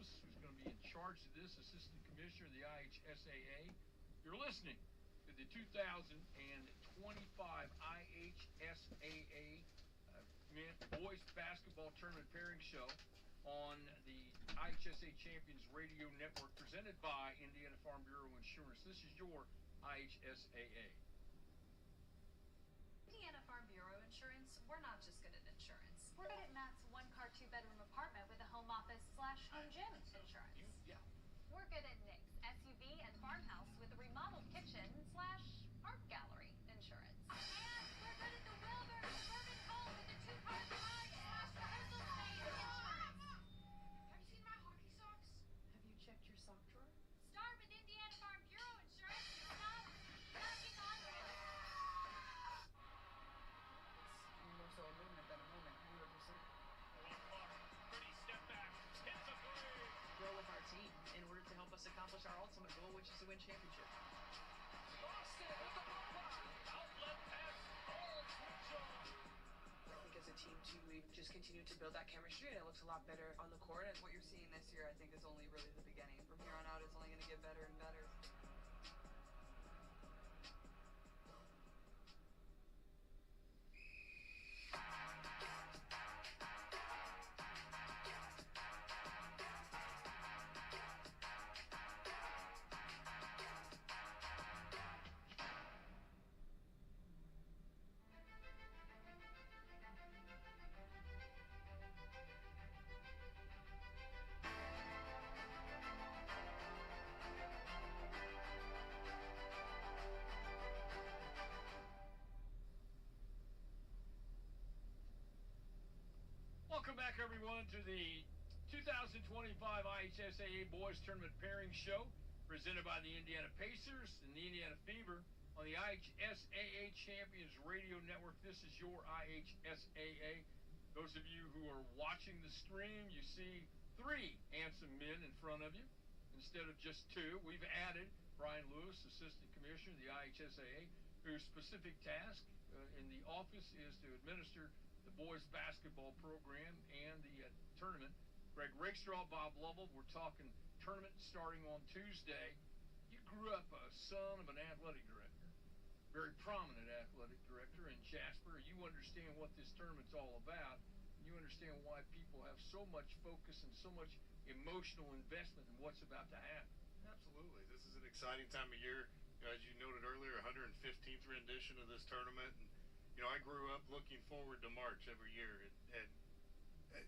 Lewis, who's going to be in charge of this, Assistant Commissioner of the IHSAA. You're listening to the 2025 IHSAA Boys Basketball Tournament Pairing Show on the IHSA Champions Radio Network, presented by Indiana Farm Bureau Insurance. This is your IHSAA. Indiana Farm Bureau Insurance, we're not just good at insurance. We're good at Matt's one-car, two-bedroom apartment with a home office/home gym insurance. Yeah. We're good at Nick's SUV and farmhouse with a remodeled kitchen/art gallery insurance. And we're good at the Wilbur suburban home with a two-car garage/rehearsal space insurance. Have you seen my hockey socks? Have you checked your sock drawer? Start with Indiana Farm Bureau Insurance and stop knocking on wood. More so a movement than a moment, 100%. Pretty step back, hits a three. Grow with our team in order to help us accomplish our ultimate goal, which is to win championship. Boston with the block. Outlet pass, all switch on. I think as a team, too, we've just continued to build that chemistry, and it looks a lot better on the court. And what you're seeing this year, I think, is only really the beginning. From here on out, it's only going to get better and better. Welcome back, everyone, to the 2025 IHSAA Boys Tournament Pairing Show, presented by the Indiana Pacers and the Indiana Fever on the IHSAA Champions Radio Network. This is your IHSAA. Those of you who are watching the stream, you see three handsome men in front of you instead of just two. We've added Brian Lewis, Assistant Commissioner of the IHSAA, whose specific task in the office is to administer the boys basketball program and the tournament. Greg Rakestraw, Bob Lovell. We're talking tournament starting on Tuesday. You grew up a son of an athletic director, very prominent athletic director in Jasper. You understand what this tournament's all about. You understand why people have so much focus and so much emotional investment in what's about to happen. Absolutely. This is an exciting time of year. You know, as you noted earlier, 115th rendition of this tournament. And you know, I grew up looking forward to March every year.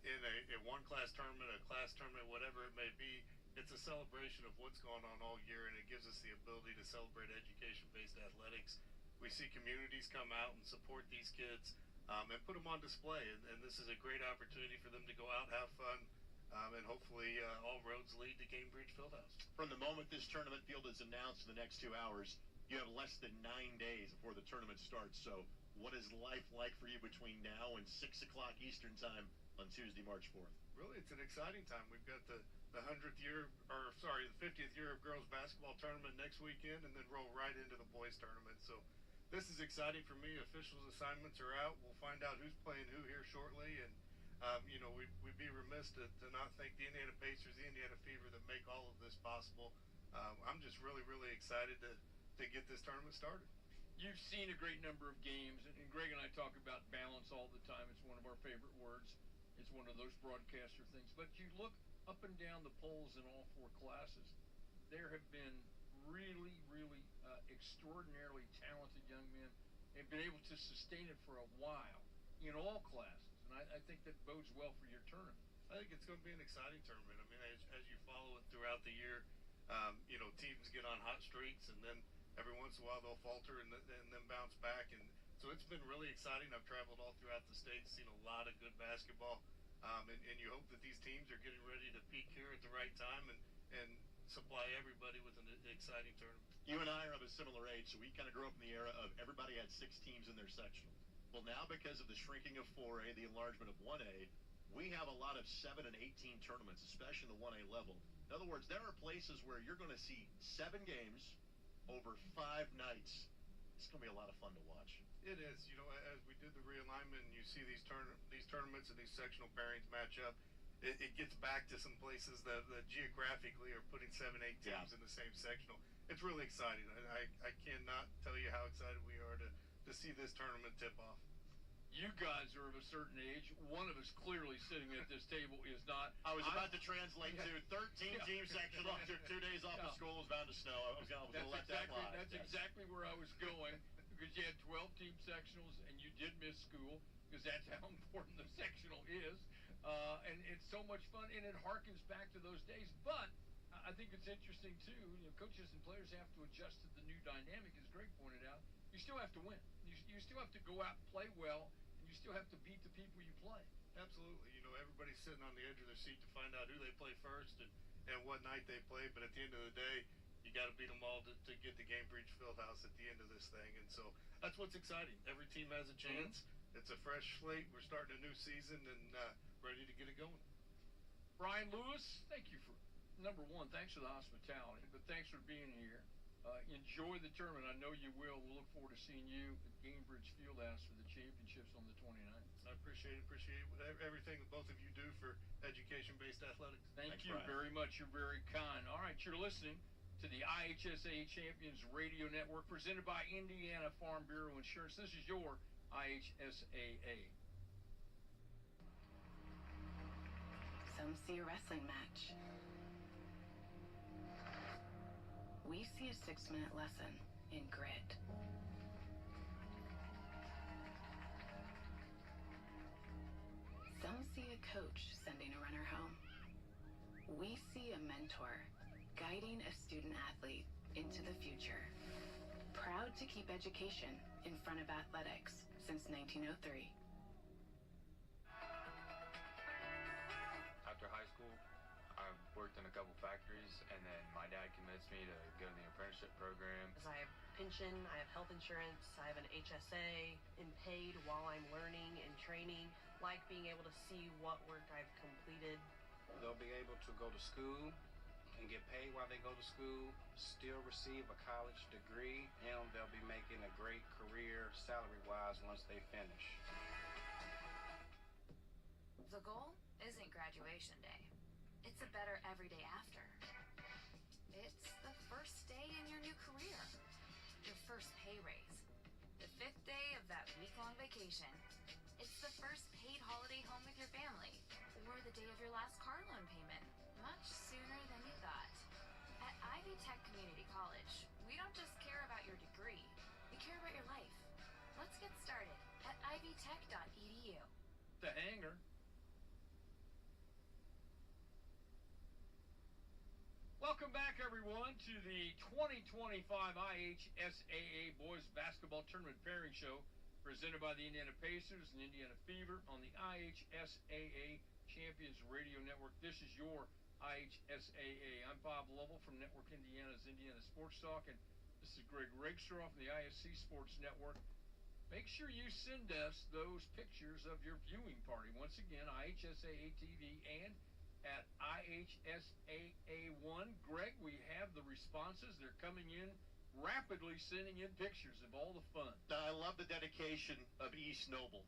In a one-class tournament, a class tournament, whatever it may be, it's a celebration of what's going on all year, and it gives us the ability to celebrate education-based athletics. We see communities come out and support these kids and put them on display, and this is a great opportunity for them to go out, have fun, and hopefully all roads lead to Cambridge Fieldhouse. From the moment this tournament field is announced in the next 2 hours, you have less than 9 days before the tournament starts. So what is life like for you between now and 6 o'clock Eastern time on Tuesday, March 4th? Really, it's an exciting time. We've got the 50th year of girls basketball tournament next weekend, and then roll right into the boys tournament. So this is exciting for me. Officials' assignments are out. We'll find out who's playing who here shortly, and you know, we'd be remiss to not thank the Indiana Pacers, the Indiana Fever that make all of this possible. I'm just really excited to get this tournament started. You've seen a great number of games, and Greg and I talk about balance all the time. It's one of our favorite words. It's one of those broadcaster things. But you look up and down the polls in all four classes, there have been really extraordinarily talented young men. They've been able to sustain it for a while in all classes, and I think that bodes well for your tournament. I think it's going to be an exciting tournament. I mean, as you follow it throughout the year, you know, teams get on hot streaks, and then every once in a while they'll falter and then bounce back. And so it's been really exciting. I've traveled all throughout the state, seen a lot of good basketball. And you hope that these teams are getting ready to peak here at the right time and supply everybody with an exciting tournament. You and I are of a similar age, so we kind of grew up in the era of everybody had 6 teams in their sectional. Well, now because of the shrinking of 4A, the enlargement of 1A, we have a lot of 7 and 18 tournaments, especially in the 1A level. In other words, there are places where you're going to see 7 games over 5 nights. It's going to be a lot of fun to watch. It is. You know, as we did the realignment and you see these tournaments and these sectional pairings match up, it gets back to some places that geographically are putting 7-8 teams in the same sectional. It's really exciting. I cannot tell you how excited we are to see this tournament tip off. You guys are of a certain age. One of us clearly sitting at this table is not. I was about to translate to 13-team sectional after 2 days off of school was bound to snow. I was going to let that fly. That's exactly where I was going, because you had 12-team sectionals and you did miss school, because that's how important the sectional is. And it's so much fun, and it harkens back to those days. But I think it's interesting, too. Coaches and players have to adjust to the new dynamic, as Greg pointed out. You still have to win. You still have to go out and play well, and you still have to beat the people you play. Absolutely. Everybody's sitting on the edge of their seat to find out who they play first and what night they play. But at the end of the day, you got to beat them all to get the Gainbridge Fieldhouse at the end of this thing. And so that's what's exciting. Every team has a chance. It's a fresh slate. We're starting a new season and ready to get it going. Brian Lewis, thank you for, number one, thanks for the hospitality, but thanks for being here. Enjoy the tournament. I know you will. We'll look forward to seeing you at Gainbridge Fieldhouse for the championships on the 29th. I appreciate everything that both of you do for education-based athletics. Thanks, you Brian. Very much. You're very kind. All right, you're listening to the IHSA Champions Radio Network, presented by Indiana Farm Bureau Insurance. This is your IHSAA. Some see a wrestling match. We see a 6-minute lesson in grit. Some see a coach sending a runner home. We see a mentor guiding a student athlete into the future. Proud to keep education in front of athletics since 1903. After high school, I worked in a couple factories, and then my dad convinced me to go to the apprenticeship program. I have pension, I have health insurance, I have an HSA, and paid while I'm learning and training. Like being able to see what work I've completed. They'll be able to go to school and get paid while they go to school, still receive a college degree, and they'll be making a great career salary-wise once they finish. The goal isn't graduation day. It's a better everyday after. It's the first day in your new career. Your first pay raise. The 5th day of that week-long vacation. It's the first paid holiday home with your family. Or the day of your last car loan payment. Much sooner than you thought. At Ivy Tech Community College, we don't just care about your degree. We care about your life. Let's get started at ivytech.edu. The Hanger. Welcome back, everyone, to the 2025 IHSAA Boys Basketball Tournament Pairing Show, presented by the Indiana Pacers and Indiana Fever on the IHSAA Champions Radio Network. This is your IHSAA. I'm Bob Lovell from Network Indiana's Indiana Sports Talk, and this is Greg Rakestraw from the ISC Sports Network. Make sure you send us those pictures of your viewing party. Once again, IHSAA TV and at IHSAA1. Greg, we have the responses. They're coming in rapidly, sending in pictures of all the fun. I love the dedication of East Noble.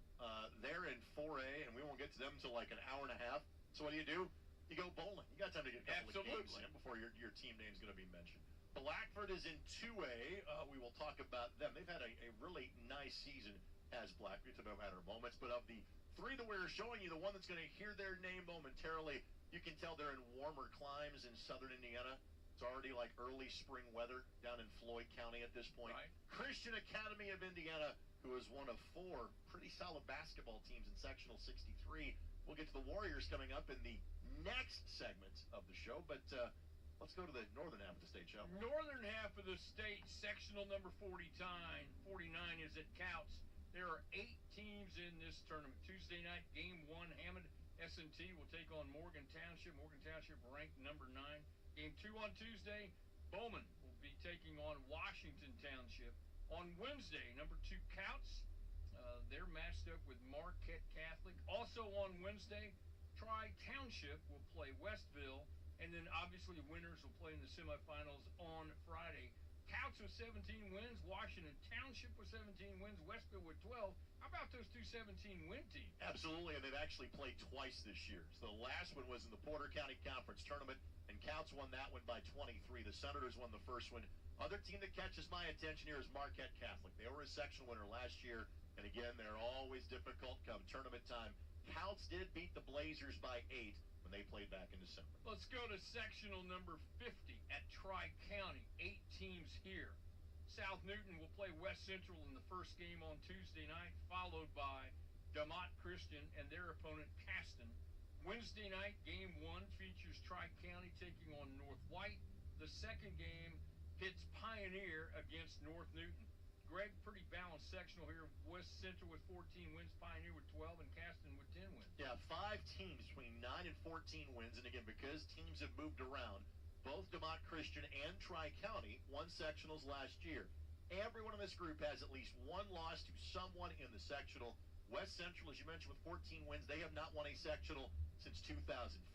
They're in 4A, and we won't get to them until like an hour and a half. So what do? You go bowling. You got time to get a couple of games in before your team name is going to be mentioned. Blackford is in 2A. We will talk about them. They've had a really nice season as Blackford. They've had our moments, but of the three that we're showing you, the one that's going to hear their name momentarily, you can tell they're in warmer climes in southern Indiana. It's already like early spring weather down in Floyd County at this point. Right. Christian Academy of Indiana, who is one of 4 pretty solid basketball teams in Sectional 63. We'll get to the Warriors coming up in the next segment of the show, but let's go to the northern half of the state, shall we? Northern half of the state, sectional number 49 is at Couts. There are 8 teams in this tournament. Tuesday night, game 1, Hammond S&T will take on Morgan Township. Morgan Township ranked number 9. Game 2 on Tuesday, Bowman will be taking on Washington Township. On Wednesday, number 2 Couts, they're matched up with Marquette Catholic. Also on Wednesday, Tri-Township will play Westville, and then obviously winners will play in the semifinals on Friday. Couts with 17 wins, Washington Township with 17 wins, Westville with 12. How about those two 17-win teams? Absolutely, and they've actually played twice this year. So the last one was in the Porter County Conference Tournament, and Couts won that one by 23. The Senators won the first one. Other team that catches my attention here is Marquette Catholic. They were a sectional winner last year, and again, they're always difficult come tournament time. Couts did beat the Blazers by 8 when they played back in December. Let's go to sectional number 50 at Tri-County. 8 teams here. South Newton will play West Central in the first game on Tuesday night, followed by DeMott Christian and their opponent Caston. Wednesday night, game 1 features Tri-County taking on North White. The second game pits Pioneer against North Newton. Greg, pretty balanced sectional here. West Central with 14 wins, Pioneer with 12, and Caston with 10 wins. Yeah, 5 teams between 9 and 14 wins, and again, because teams have moved around, both DeMott Christian and Tri-County won sectionals last year. Everyone in this group has at least one loss to someone in the sectional. West Central, as you mentioned, with 14 wins, they have not won a sectional since 2005.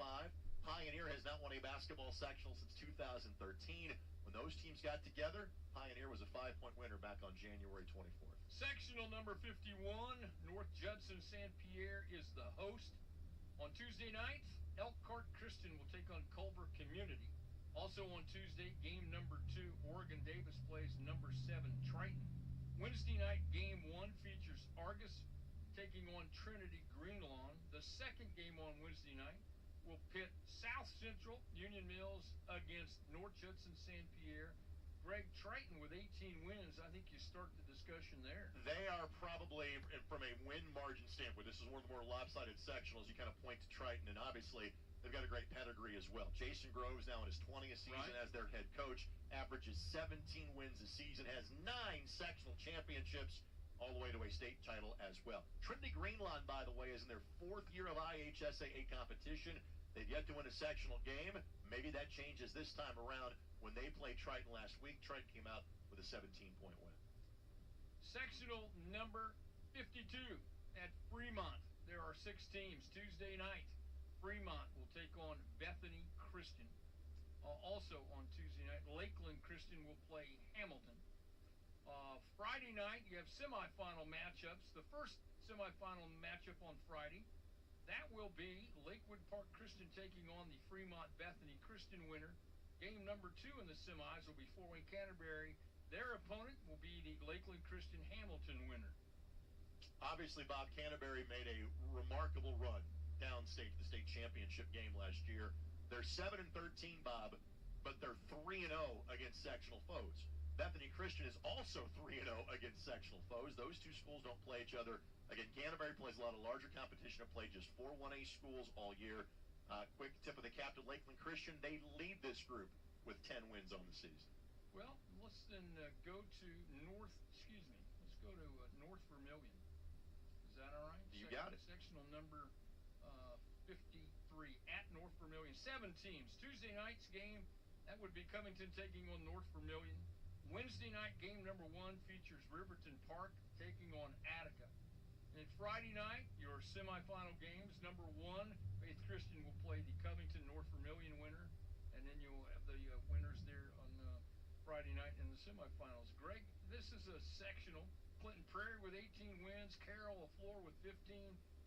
Pioneer has not won a basketball sectional since 2013. When those teams got together, Pioneer was a 5-point winner back on January 24th. Sectional number 51, North Judson St. Pierre is the host. On Tuesday night, Elkhart Christian will take on Culver Community. Also on Tuesday, game number 2, Oregon Davis plays number 7, Triton. Wednesday night, game 1 features Argus taking on Trinity Greenlawn. The second game on Wednesday night will pit South Central Union Mills against North Judson St. Pierre. Greg, Triton with 18 wins, I think you start the discussion there. They are probably, from a win margin standpoint, this is one of the more lopsided sectionals. You kind of point to Triton, and obviously they've got a great pedigree as well. Jason Groves now in his 20th season as their head coach, averages 17 wins a season, has 9 sectional championships, all the way to a state title as well. Trinity Greenlawn, by the way, is in their 4th year of IHSAA competition. They've yet to win a sectional game. Maybe that changes this time around. When they played Triton last week, Triton came out with a 17-point win. Sectional number 52 at Fremont. There are 6 teams. Tuesday night, Fremont will take on Bethany Christian. Also on Tuesday night, Lakeland Christian will play Hamilton. Friday night, you have semifinal matchups. The first semifinal matchup on Friday, that will be Lakewood Park Christian taking on the Fremont Bethany Christian winner. Game number 2 in the semis will be Fort Wayne Canterbury. Their opponent will be the Lakeland Christian Hamilton winner. Obviously, Bob, Canterbury made a remarkable run downstate to the state championship game last year. They're 7-13, Bob, but they're 3-0 against sectional foes. Bethany Christian is also 3-0 against sectional foes. Those two schools don't play each other. Again, Canterbury plays a lot of larger competition. Have played just 4 1A schools all year. Quick tip of the cap to Lakeland Christian. They lead this group with 10 wins on the season. Well, let's then go to North Vermilion. Is that all right? You got it. Sectional number 53 at North Vermilion. 7 teams. Tuesday night's game, that would be Covington taking on North Vermilion. Wednesday night, game number 1 features Riverton Park taking on Attica. And Friday night, your semifinal games, number 1, Faith Christian will play the Covington North Vermilion winner, and then you'll have the winners there on Friday night in the semifinals. Greg, this is a sectional. Clinton Prairie with 18 wins, Carroll LaFleur with 15,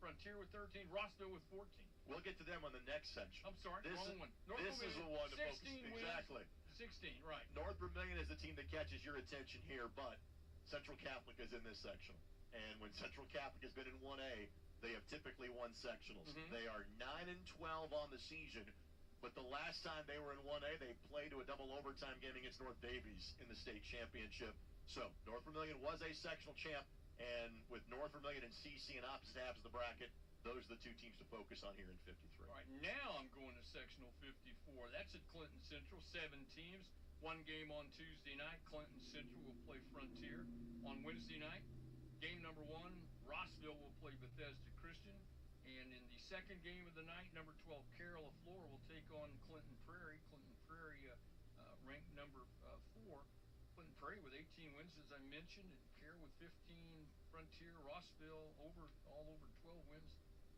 Frontier with 13, Rossville with 14. We'll get to them on the next section. I'm sorry, wrong one. This is the one to focus. 16 wins. Exactly. 16, right. North Vermilion is the team that catches your attention here, but Central Catholic is in this sectional. And when Central Catholic has been in 1A, they have typically won sectionals. They are 9-12 on the season, but the last time they were in 1A, they played to a double overtime game against North Davies in the state championship. So North Vermilion was a sectional champ, and with North Vermilion and CC in opposite halves of the bracket, those are the 2 teams to focus on here in 53. All right, now I'm going to sectional 54. That's at Clinton Central, 7 teams. 1 game on Tuesday night. Clinton Central will play Frontier. On Wednesday night, game number 1, Rossville will play Bethesda Christian. And in the second game of the night, number 12, Carroll LaFleur will take on Clinton Prairie. Clinton Prairie ranked number 4. Clinton Prairie with 18 wins, as I mentioned, and Carroll with 15. Frontier, Rossville, all over 12 wins.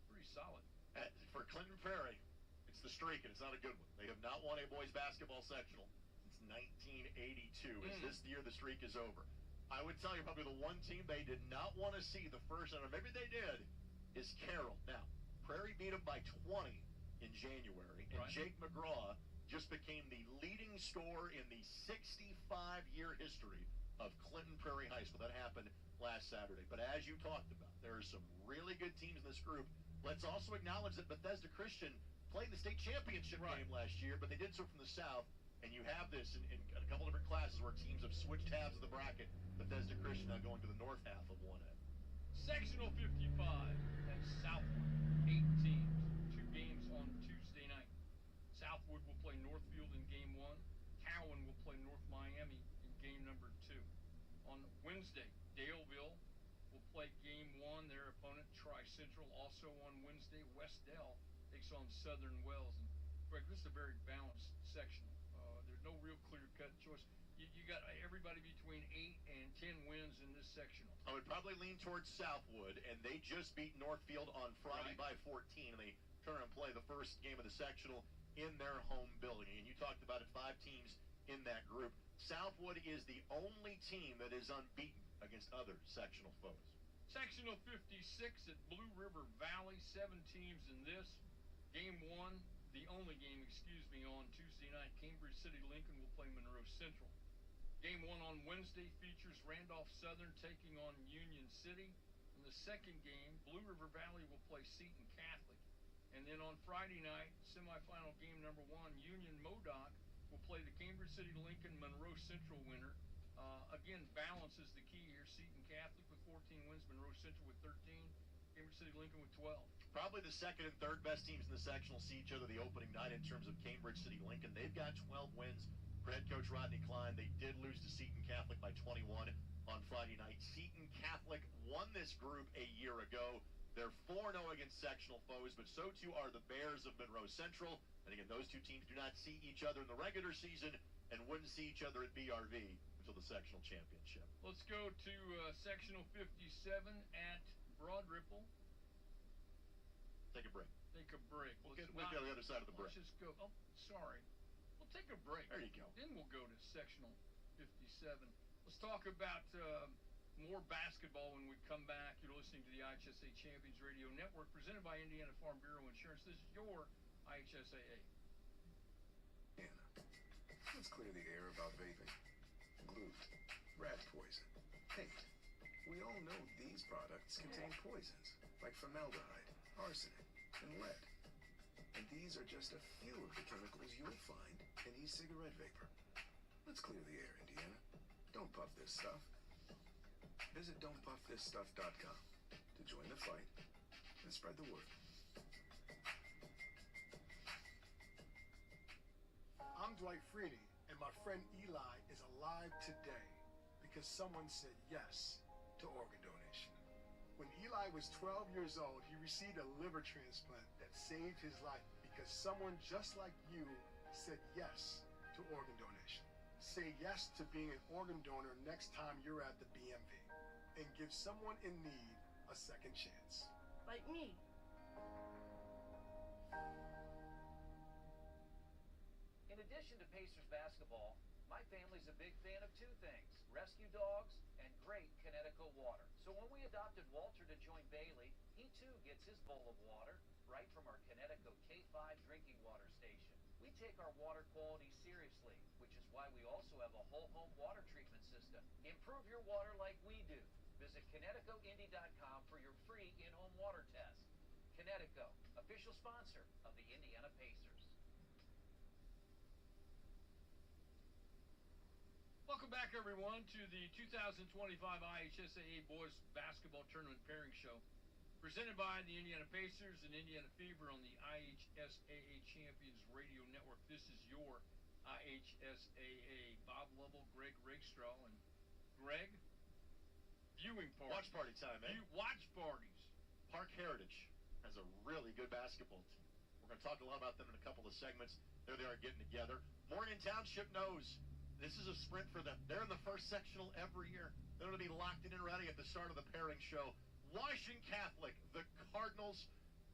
Pretty solid. For Clinton Prairie, it's the streak, and it's not a good one. They have not won a boys basketball sectional since 1982. Is this the year the streak is over? I would tell you probably the one team they did not want to see the first, or maybe they did, is Carroll. Now, Prairie beat them by 20 in January, and Jake McGraw just became the leading scorer in the 65-year history of Clinton Prairie High School. That happened last Saturday. But as you talked about, there are some really good teams in this group. Let's also acknowledge that Bethesda Christian played the state championship game last year, but they did so from the South. And you have this in a couple different classes where teams have switched halves of the bracket. Bethesda Christian now going to the north half of 1A. Sectional 55 at Southwood. 8 teams. 2 games on Tuesday night. Southwood will play Northfield in game 1. Cowan will play North Miami in game number 2. On Wednesday, Daleville will play game 1. Their opponent, Tri-Central. Also on Wednesday, Westdell takes on Southern Wells. And Greg, this is a very balanced sectional. There's no real clear-cut choice. You got everybody between 8 and 10 wins in this sectional. I would probably lean towards Southwood, and they just beat Northfield on Friday by 14, and they turn and play the first game of the sectional in their home building. And you talked about it, 5 teams in that group. Southwood is the only team that is unbeaten against other sectional foes. Sectional 56 at Blue River Valley, 7 teams in this. Game 1, the only game, on Tuesday night. Cambridge City Lincoln will play Monroe Central. Game 1 on Wednesday features Randolph Southern taking on Union City. In the second game, Blue River Valley will play Seton Catholic. And then on Friday night, semifinal game number 1, Union Modoc will play the Cambridge City Lincoln Monroe Central winner. Again, balance is the key here. Seton Catholic with 14 wins, Monroe Central with 13, Cambridge City Lincoln with 12. Probably the second and third best teams in the sectional see each other the opening night in terms of Cambridge City Lincoln. They've got 12 wins. For head coach Rodney Klein, they did lose to Seton Catholic by 21 on Friday night. Seton Catholic won this group a year ago. They're 4-0 against sectional foes, but so too are the Bears of Monroe Central. And again, those two teams do not see each other in the regular season and wouldn't see each other at BRV until the sectional championship. Let's go to sectional 57 at Broad Ripple. Take a break. Take a break. We'll go to the other side of the break. Let's just go. Oh, sorry. We'll take a break. There you go. Then we'll go to sectional 57. Let's talk about more basketball when we come back. You're listening to the IHSA Champions Radio Network, presented by Indiana Farm Bureau Insurance. This is your IHSAA. Let's clear the air about vaping. Glue, rat poison, paint. We all know these products contain poisons like formaldehyde, arsenic, and lead. And these are just a few of the chemicals you'll find in e-cigarette vapor. Let's clear the air, Indiana. Don't puff this stuff. Visit don'tpuffthisstuff.com to join the fight and spread the word. I'm Dwight Freeney, and my friend Eli is alive today because someone said yes to organ donation. When Eli was 12 years old, he received a liver transplant that saved his life because someone just like you said yes to organ donation. Say yes to being an organ donor next time you're at the BMV and give someone in need a second chance. Like me. In addition to Pacers basketball, my family's a big fan of 2 things: rescue dogs and great Connecticut water. So when we adopted Walter to join Bailey, he too gets his bowl of water right from our Connecticut K5 drinking water station. We take our water quality seriously, which is why we also have a whole home water treatment system. Improve your water like we do. Visit ConnecticutIndy.com for your free in-home water test. Connecticut, official sponsor of the Indiana Pacers. Welcome back, everyone, to the 2025 IHSAA Boys Basketball Tournament Pairing Show, presented by the Indiana Pacers and Indiana Fever on the IHSAA Champions Radio Network. This is your IHSAA. Bob Lovell, Greg Rakestraw, and Greg, viewing party. Watch party time, eh? Watch parties. Park Heritage has a really good basketball team. We're going to talk a lot about them in a couple of segments. There they are getting together. Morgan Township knows this is a sprint for them. They're in the first sectional every year. They're going to be locked in and ready at the start of the pairing show. Washington Catholic, the Cardinals.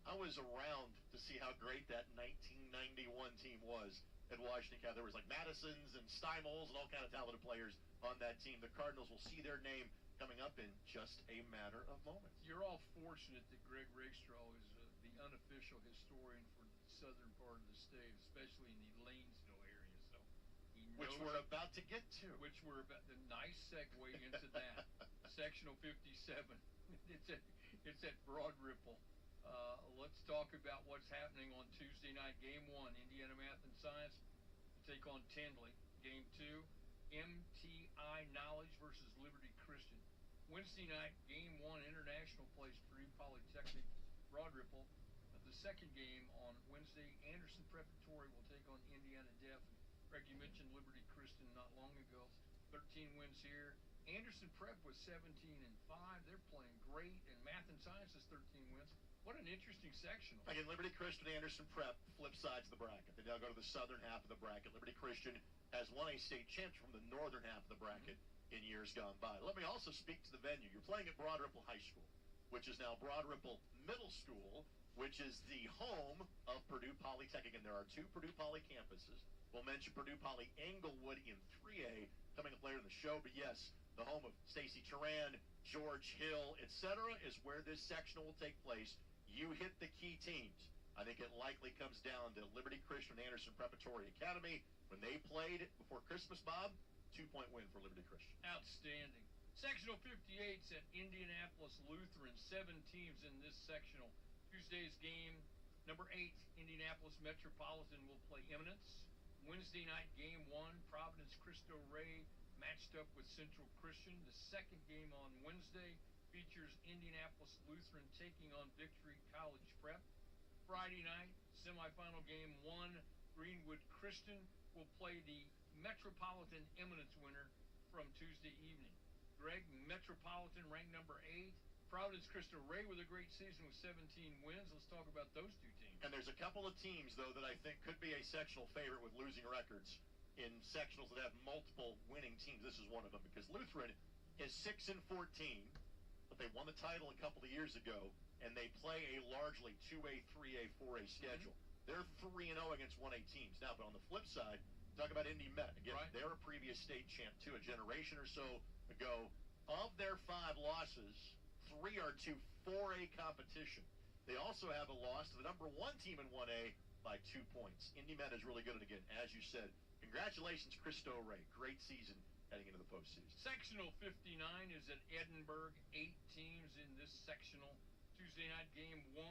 I was around to see how great that 1991 team was. at Washington County. There was like Madisons and Steimels and all kind of talented players on that team. The Cardinals will see their name coming up in just a matter of moments. You're all fortunate that Greg Rakestraw is the unofficial historian for the southern part of the state, especially in the Lanesville area. So he knows, which we're about to get to. Which we're about. The nice segue into that. Sectional 57. It's at Broad Ripple. Let's talk about what's happening on Tuesday night. Game 1, Indiana Math and Science take on Tindley. Game 2, MTI Knowledge versus Liberty Christian. Wednesday night, Game 1, International plays Purdue Polytechnic, Broad Ripple. The second game on Wednesday, Anderson Preparatory will take on Indiana Deaf. Greg, you mentioned Liberty Christian not long ago. 13 wins here. Anderson Prep was 17-5. They're playing great, and Math and Science is 13 wins. What an interesting sectional. Again, Liberty Christian, Anderson Prep, flip sides of the bracket. They now go to the southern half of the bracket. Liberty Christian has won a state championship from the northern half of the bracket in years gone by. Let me also speak to the venue. You're playing at Broad Ripple High School, which is now Broad Ripple Middle School, which is the home of Purdue Polytechnic, and there are 2 Purdue Poly campuses. We'll mention Purdue Poly Englewood in 3A coming up later in the show, but yes, the home of Stacy Turan, George Hill, etc., is where this sectional will take place. You hit the key teams. I think it likely comes down to Liberty Christian and Anderson Preparatory Academy. When they played before Christmas, Bob, 2-point win for Liberty Christian. Outstanding. Sectional 58's at Indianapolis Lutheran. 7 teams in this sectional. Tuesday's game, number 8, Indianapolis Metropolitan will play Eminence. Wednesday night, game 1, Providence Cristo Rey matched up with Central Christian. The second game on Wednesday features Indianapolis Lutheran taking on Victory College Prep. Friday night, semifinal game 1, Greenwood Christian will play the Metropolitan Eminence winner from Tuesday evening. Greg, Metropolitan ranked number 8. Providence Cristo Rey with a great season with 17 wins. Let's talk about those 2 teams. And there's a couple of teams, though, that I think could be a sectional favorite with losing records in sectionals that have multiple winning teams. This is one of them because Lutheran is 6-14, but they won the title a couple of years ago, and they play a largely 2A, 3A, 4A schedule. They're 3-0 against 1A teams. Now, but on the flip side, talk about Indy Met. Again, they're a previous state champ, too, a generation or so ago. Of their 5 losses, 3 are to 4A competition. They also have a loss to the number 1 team in 1A by 2 points. Indy Met is really good, and again, as you said, congratulations, Cristo Rey. Great season heading into the postseason. Sectional 59 is at Edinburgh. 8 teams in this sectional. Tuesday night game 1,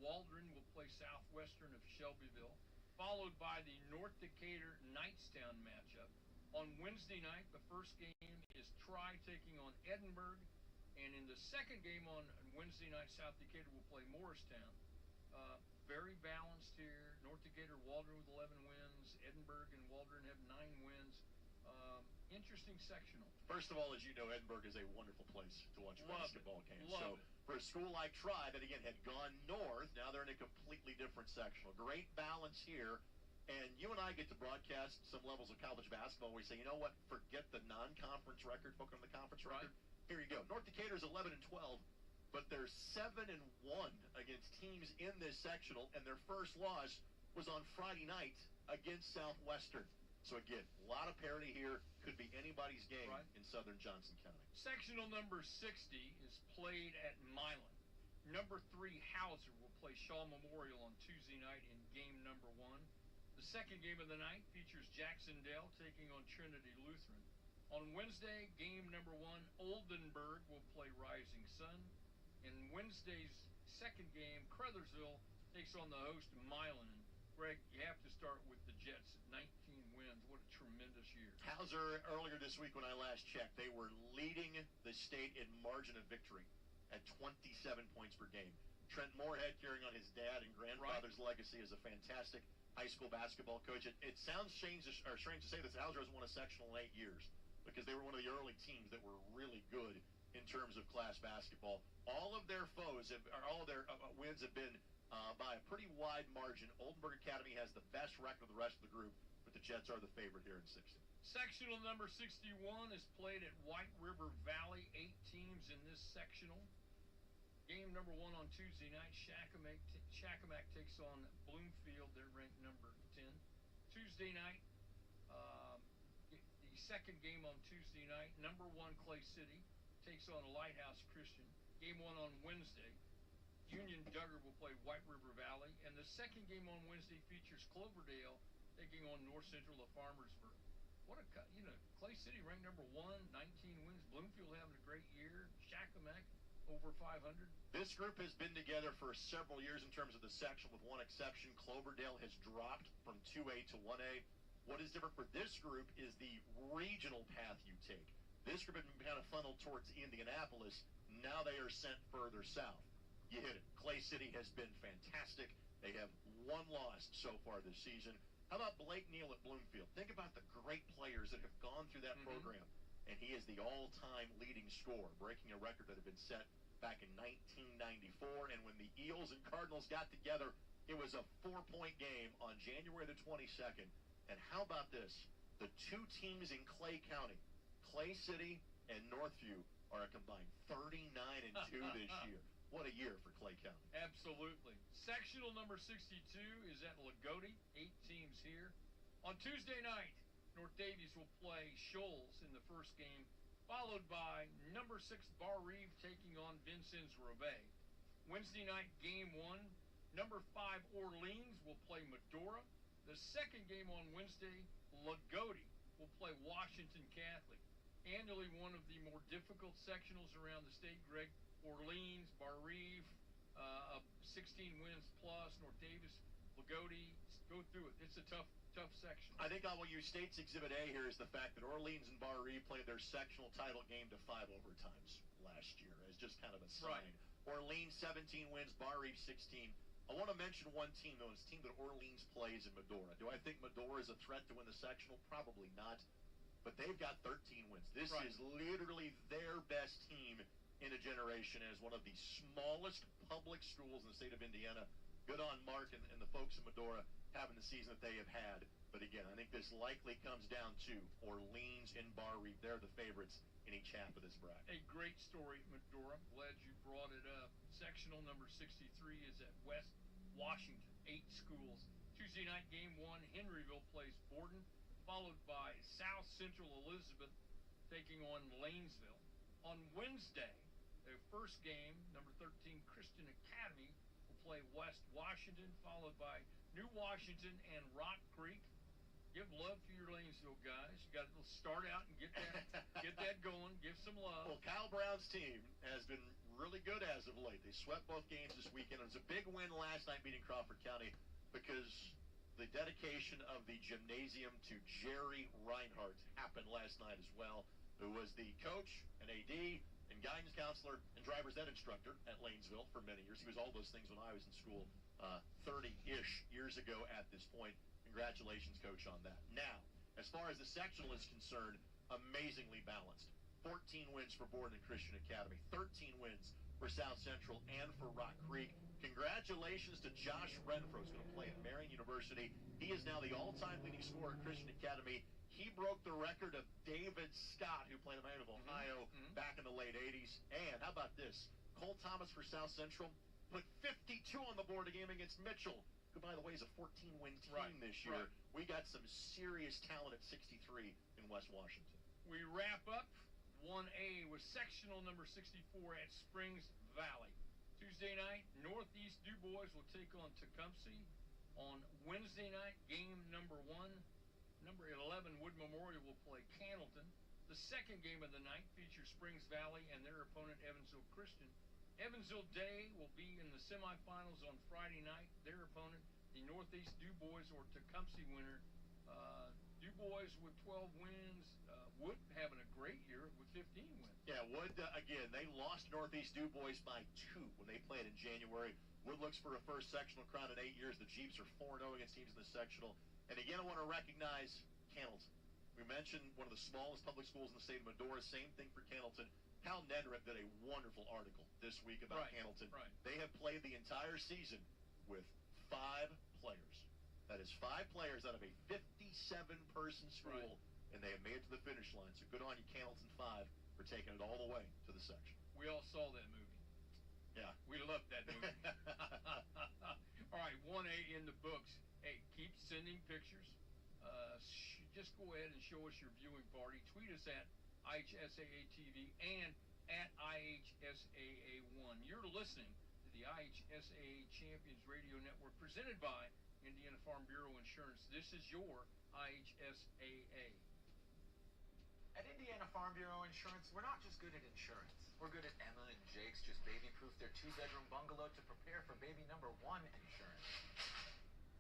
Waldron will play Southwestern of Shelbyville, followed by the North Decatur Knightstown matchup. On Wednesday night, the first game is Tri taking on Edinburgh, and in the second game on Wednesday night, South Decatur will play Morristown. Very balanced here. North Decatur, Waldron with 11 wins. Edinburgh and Waldron have 9 wins. Interesting sectional. First of all, as you know, Edinburgh is a wonderful place to watch a basketball game. Love so it. for a school like Tri that, again, had gone north, now they're in a completely different sectional. Great balance here. And you and I get to broadcast some levels of college basketball where we say, you know what, forget the non-conference record, focus on the conference record. Here you go. North Decatur's 11-12, but they're 7-1 against teams in this sectional, and their first loss was on Friday night against Southwestern. So again, a lot of parity here. Could be anybody's game in southern Johnson County. Sectional number 60 is played at Milan. Number 3, Hauser will play Shaw Memorial on Tuesday night in game number 1. The second game of the night features Jacksonville taking on Trinity Lutheran. On Wednesday, game number 1, Oldenburg will play Rising Sun. In Wednesday's second game, Crothersville takes on the host Milan. And Greg, you have to start with the Jets at 19 wins. What a tremendous year. Hauser, earlier this week when I last checked, they were leading the state in margin of victory at 27 points per game. Trent Moorhead, carrying on his dad and grandfather's legacy as a fantastic high school basketball coach. It sounds strange to say that Hauser hasn't won a sectional in 8 years because they were one of the early teams that were really good in terms of class basketball. All of their wins have been by a pretty wide margin. Oldenburg Academy has the best record of the rest of the group, but the Jets are the favorite here in 60. Sectional number 61 is played at White River Valley. 8 teams in this sectional. Game number 1 on Tuesday night, Shakamak takes on Bloomfield. They're ranked number 10. Tuesday Tuesday night, the second game on Tuesday night, number 1 Clay City takes on Lighthouse Christian. Game 1 on Wednesday, Union Duggar will play White River Valley, and the second game on Wednesday features Cloverdale taking on North Central of Farmersburg. What a cut, Clay City ranked number 1, 19 wins. Bloomfield having a great year. Shakamak over 500. This group has been together for several years in terms of the section, with one exception. Cloverdale has dropped from 2A to 1A. What is different for this group is the regional path you take. This group had been kind of funneled towards Indianapolis. Now they are sent further south. You hit it. Clay City has been fantastic. They have one loss so far this season. How about Blake Neal at Bloomfield? Think about the great players that have gone through that program. And he is the all-time leading scorer, breaking a record that had been set back in 1994. And when the Eels and Cardinals got together, it was a 4-point game on January the 22nd. And how about this? The two teams in Clay County, Clay City and Northview, are a combined 39-2 this year. What a year for Clay County. Absolutely. Sectional number 62 is at Lagodi. 8 teams here. On Tuesday night, North Davies will play Shoals in the first game, followed by number 6 Bar Reeve taking on Vincennes Roubaix. Wednesday night, game 1, number 5 Orleans will play Medora. The second game on Wednesday, Lagodi will play Washington Catholic. Annually one of the more difficult sectionals around the state, Greg. Orleans, Bar Reeve, 16 wins plus. North Davis, Lagodi, go through it. It's a tough section. I think I will use State's Exhibit A here is the fact that Orleans and Bar Reeve played their sectional title game to 5 overtimes last year as just kind of a sign. Right. Orleans 17 wins, Bar Reeve 16. I want to mention one team, though. It's a team that Orleans plays in Medora. Do I think Medora is a threat to win the sectional? Probably not. But they've got 13 wins. This is literally their best team in a generation, as one of the smallest public schools in the state of Indiana. Good on Mark and the folks in Medora having the season that they have had. But again, I think this likely comes down to Orleans and Bar Reeve. They're the favorites in each half of this bracket. A great story at Medora. Glad you brought it up. Sectional number 63 is at West Washington. 8 schools. Tuesday night, game 1, Henryville plays Borden, followed by South Central Elizabeth taking on Lanesville. On Wednesday, the first game, number 13, Christian Academy will play West Washington, followed by New Washington and Rock Creek. Give love to your Lanesville guys. You got to start out and get that going. Give some love. Well, Kyle Brown's team has been really good as of late. They swept both games this weekend. It was a big win last night beating Crawford County because the dedication of the gymnasium to Jerry Reinhardt happened last night as well, who was the coach and AD and guidance counselor and driver's ed instructor at Lanesville for many years. He was all those things when I was in school 30-ish years ago at this point. Congratulations, Coach, on that. Now, as far as the sectional is concerned, amazingly balanced. 14 wins for Borden and Christian Academy, 13 wins for South Central and for Rock Creek. Congratulations to Josh Renfro, who's going to play at Marion University. He is now the all-time leading scorer at Christian Academy. He broke the record of David Scott, who played at Miami of Ohio back in the late 80s. And how about this? Cole Thomas for South Central put 52 on the board a game against Mitchell, who, by the way, is a 14-win team this year. We got some serious talent at 63 in West Washington. We wrap up 1A with sectional number 64 at Springs Valley. Tuesday night, Northeast Du Bois will take on Tecumseh. On Wednesday night, game number 1, number 11 Wood Memorial will play Candleton. The second game of the night features Springs Valley and their opponent Evansville Christian. Evansville Day will be in the semifinals on Friday night. Their opponent, the Northeast Du Bois or Tecumseh winner. Du Bois with 12 wins. Wood having a great year with 15 wins. Yeah, Wood, again, they lost Northeast Du Bois by 2 when they played in January. Wood looks for a first sectional crown in 8 years. The Jeeps are 4-0 against teams in the sectional. And again, I want to recognize Candleton. We mentioned one of the smallest public schools in the state of Medora. Same thing for Candleton. Hal Nedrick did a wonderful article this week about Candleton. They have played the entire season with 5 players. That is 5 players out of a 57-person school, and they have made it to the finish line. So good on you, Candleton 5, for taking it all the way to the section. We all saw that movie. Yeah. We loved that movie. All right, 1A in the books. Hey, keep sending pictures. just go ahead and show us your viewing party. Tweet us at IHSAA TV and at IHSAA1. You're listening to the IHSAA Champions Radio Network presented by Indiana Farm Bureau Insurance. This is your IHSAA. At Indiana Farm Bureau Insurance, we're not just good at insurance. We're good at Emma and Jake's just baby-proof their 2-bedroom bungalow to prepare for baby number 1 insurance.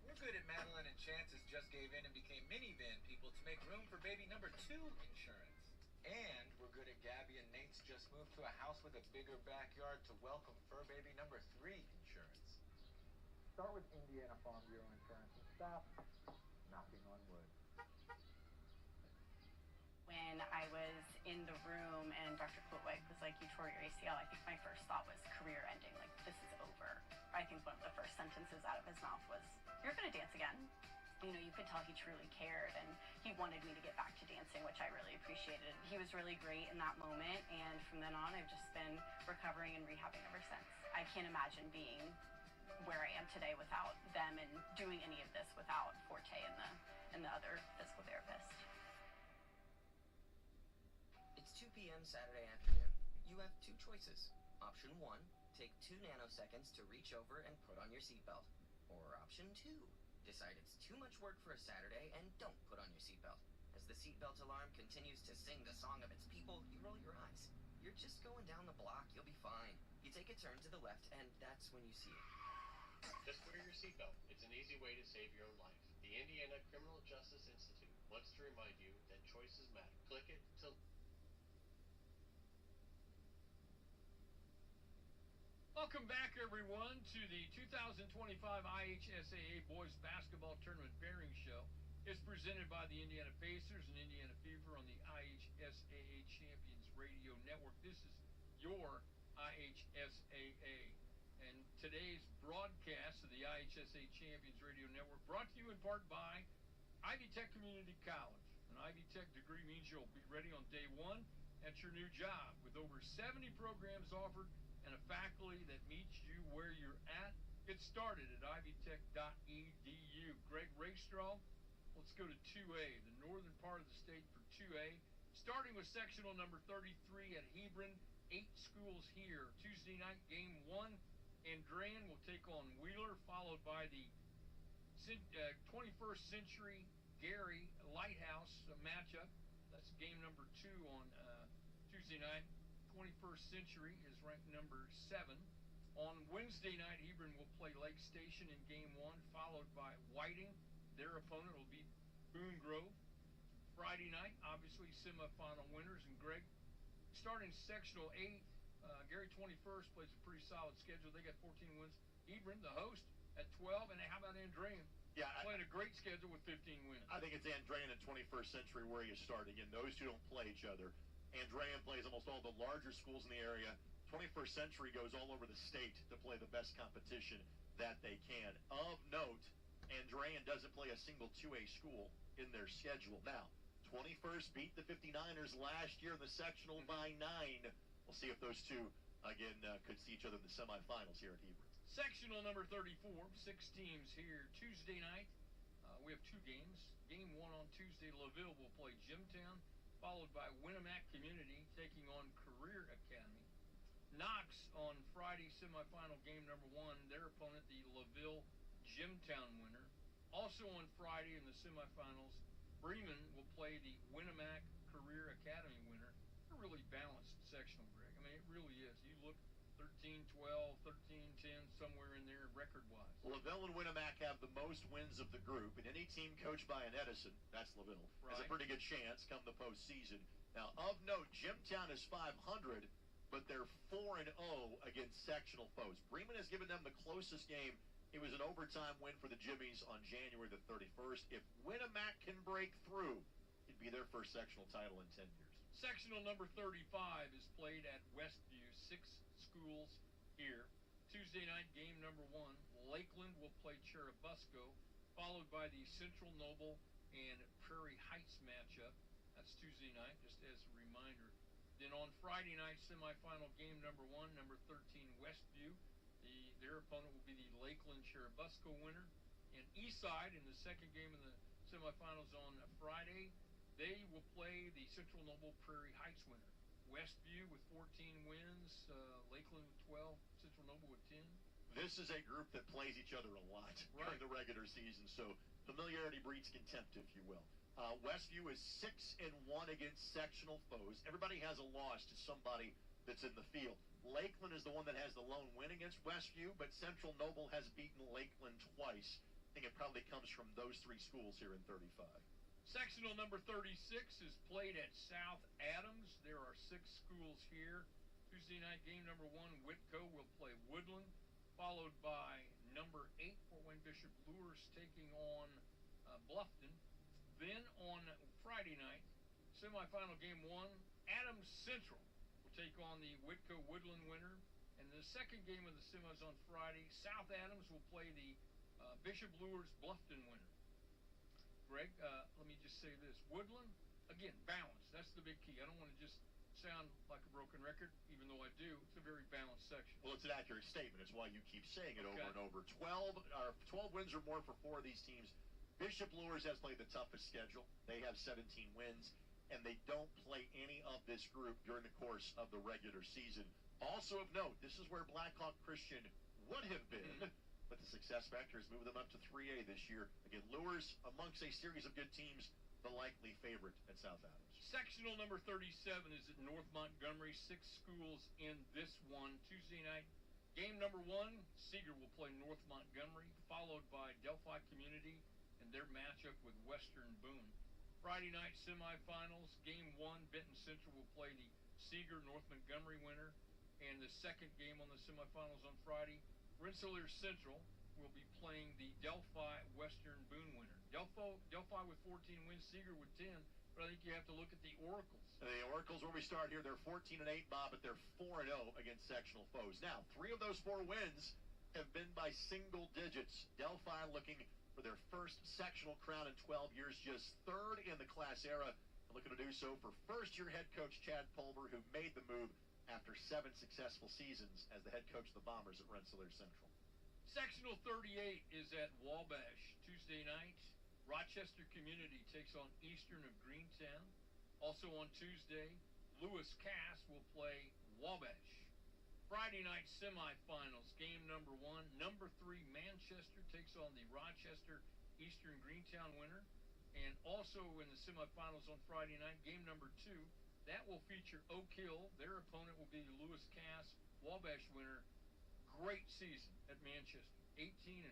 We're good at Madeline and Chance's just gave in and became minivan people to make room for baby number 2 insurance. And we're good at Gabby and Nate's just moved to a house with a bigger backyard to welcome fur baby number 3 insurance. Start with Indiana Farm Bureau Insurance and stop knocking on wood. When I was in the room and Dr. Klutwig was like, you tore your ACL, I think my first thought was career ending, like this is over. I think one of the first sentences out of his mouth was, you're going to dance again. You know, you could tell he truly cared and he wanted me to get back to dancing, which I really appreciated. He was really great in that moment, and from then on I've just been recovering and rehabbing ever since. I can't imagine being where I am today without them and doing any of this without Forte and the other physical therapist. It's 2 p.m. Saturday afternoon. You have 2 choices. Option 1, take 2 nanoseconds to reach over and put on your seatbelt. Or option 2, decide it's too much work for a Saturday and don't put on your seatbelt. As the seatbelt alarm continues to sing the song of its people, you roll your eyes. You're just going down the block, you'll be fine. You take a turn to the left and that's when you see it. Just wear your seatbelt. It's an easy way to save your own life. The Indiana Criminal Justice Institute wants to remind you that choices matter. Click it to... Welcome back, everyone, to the 2025 IHSAA Boys Basketball Tournament Pairing Show. It's presented by the Indiana Pacers and Indiana Fever on the IHSAA Champions Radio Network. This is your IHSAA. And today's broadcast of the IHSAA Champions Radio Network brought to you in part by Ivy Tech Community College. An Ivy Tech degree means you'll be ready on day 1 at your new job. With over 70 programs offered and a faculty that meets you where you're at, get started at ivytech.edu. Greg Rakestraw, let's go to 2A, the northern part of the state for 2A, starting with sectional number 33 at Hebron. 8 schools here. Tuesday night, game 1. Andrean will take on Wheeler, followed by the 21st Century Gary Lighthouse matchup. That's game number 2 on Tuesday night. 21st Century is ranked number 7. On Wednesday night, Hebron will play Lake Station in game 1, followed by Whiting. Their opponent will be Boone Grove. Friday night, obviously, semifinal winners. And Greg, starting sectional 8, Gary 21st plays a pretty solid schedule. They got 14 wins. Hebron, the host, at 12. And how about Andrean? Yeah, playing a great schedule with 15 wins. I think it's Andrean and 21st Century where you start. Again, those two don't play each other. Andrean plays almost all the larger schools in the area. 21st Century goes all over the state to play the best competition that they can. Of note, Andrean doesn't play a single 2A school in their schedule. Now, 21st beat the 59ers last year in the sectional by 9. We'll see if those two, again, could see each other in the semifinals here at Hebron. Sectional number 34, 6 teams here. Tuesday night, we have 2 games. Game 1 on Tuesday, LaVille will play Jimtown, followed by Winnemac Community taking on Career Academy. Knox on Friday, semifinal game number 1. Their opponent, the LaVille Jimtown winner. Also on Friday in the semifinals, Bremen will play the Winnemac Career Academy winner. A really balanced sectional, Greg. I mean, it really is. You look 13-12, 13-10, somewhere in there record-wise. LaVille and Winnemac have the most wins of the group, and any team coached by an Edison, that's LaVille, has a pretty good chance come the postseason. Now, of note, Jimtown is 500, but they're 4-0 against sectional foes. Bremen has given them the closest game. It was an overtime win for the Jimmies on January the 31st. If Winnemac can break through, it'd be their first sectional title in 10 years. Sectional number 35 is played at Westview. 6 schools here. Tuesday night, game number 1. Lakeland will play Churubusco, followed by the Central Noble and Prairie Heights matchup. That's Tuesday night, just as a reminder. Then on Friday night, semifinal game number 1, number 13, Westview. Their opponent will be the Lakeland Churubusco winner. And Eastside in the second game of the semifinals on Friday. They will play the Central Noble Prairie Heights winner. Westview with 14 wins, Lakeland with 12, Central Noble with 10. This is a group that plays each other a lot during the regular season, so familiarity breeds contempt, if you will. Westview is 6-1 against sectional foes. Everybody has a loss to somebody that's in the field. Lakeland is the one that has the lone win against Westview, but Central Noble has beaten Lakeland twice. I think it probably comes from those three schools here in 35. Sectional number 36 is played at South Adams. There are 6 schools here. Tuesday night game number 1, Whitco will play Woodland, followed by number 8, Fort Wayne Bishop Lures taking on Bluffton. Then on Friday night, semifinal game 1, Adams Central will take on the Whitco Woodland winner. And the second game of the semis on Friday, South Adams will play the Bishop Lures Bluffton winner. Greg, let me just say this. Woodland, again, balance. That's the big key. I don't want to just sound like a broken record, even though I do. It's a very balanced section. Well, it's an accurate statement. It's why you keep saying it over and over. 12 wins or more for 4 of these teams. Bishop Lures has played the toughest schedule. They have 17 wins, and they don't play any of this group during the course of the regular season. Also of note, this is where Blackhawk Christian would have been, but the success factor has moved them up to 3A this year. Again, Lures, amongst a series of good teams, the likely favorite at South Adams. Sectional number 37 is at North Montgomery. 6 schools in this one. Tuesday night, game number 1, Seeger will play North Montgomery, followed by Delphi Community and their matchup with Western Boone. Friday night semifinals, game 1, Benton Central will play the Seeger North Montgomery winner. And the second game on the semifinals on Friday, Rensselaer Central will be playing the Delphi Western Boone winner. Delphi with 14 wins, Seeger with 10, but I think you have to look at the Oracles. The Oracles, where we start here, they're 14-8, Bob, but they're 4-0 against sectional foes. Now, 3 of those 4 wins have been by single digits. Delphi looking for their first sectional crown in 12 years, just 3rd in the class era, and looking to do so for first-year head coach Chad Pulver, who made the move after 7 successful seasons as the head coach of the Bombers at Rensselaer Central. Sectional 38 is at Wabash. Tuesday night, Rochester Community takes on Eastern of Greentown. Also on Tuesday, Lewis Cass will play Wabash. Friday night semifinals, game number 1, number 3, Manchester takes on the Rochester Eastern Greentown winner. And also in the semifinals on Friday night, game number 2, that will feature Oak Hill. Their opponent will be the Lewis Cass Wabash winner. Great season at Manchester. 18-1.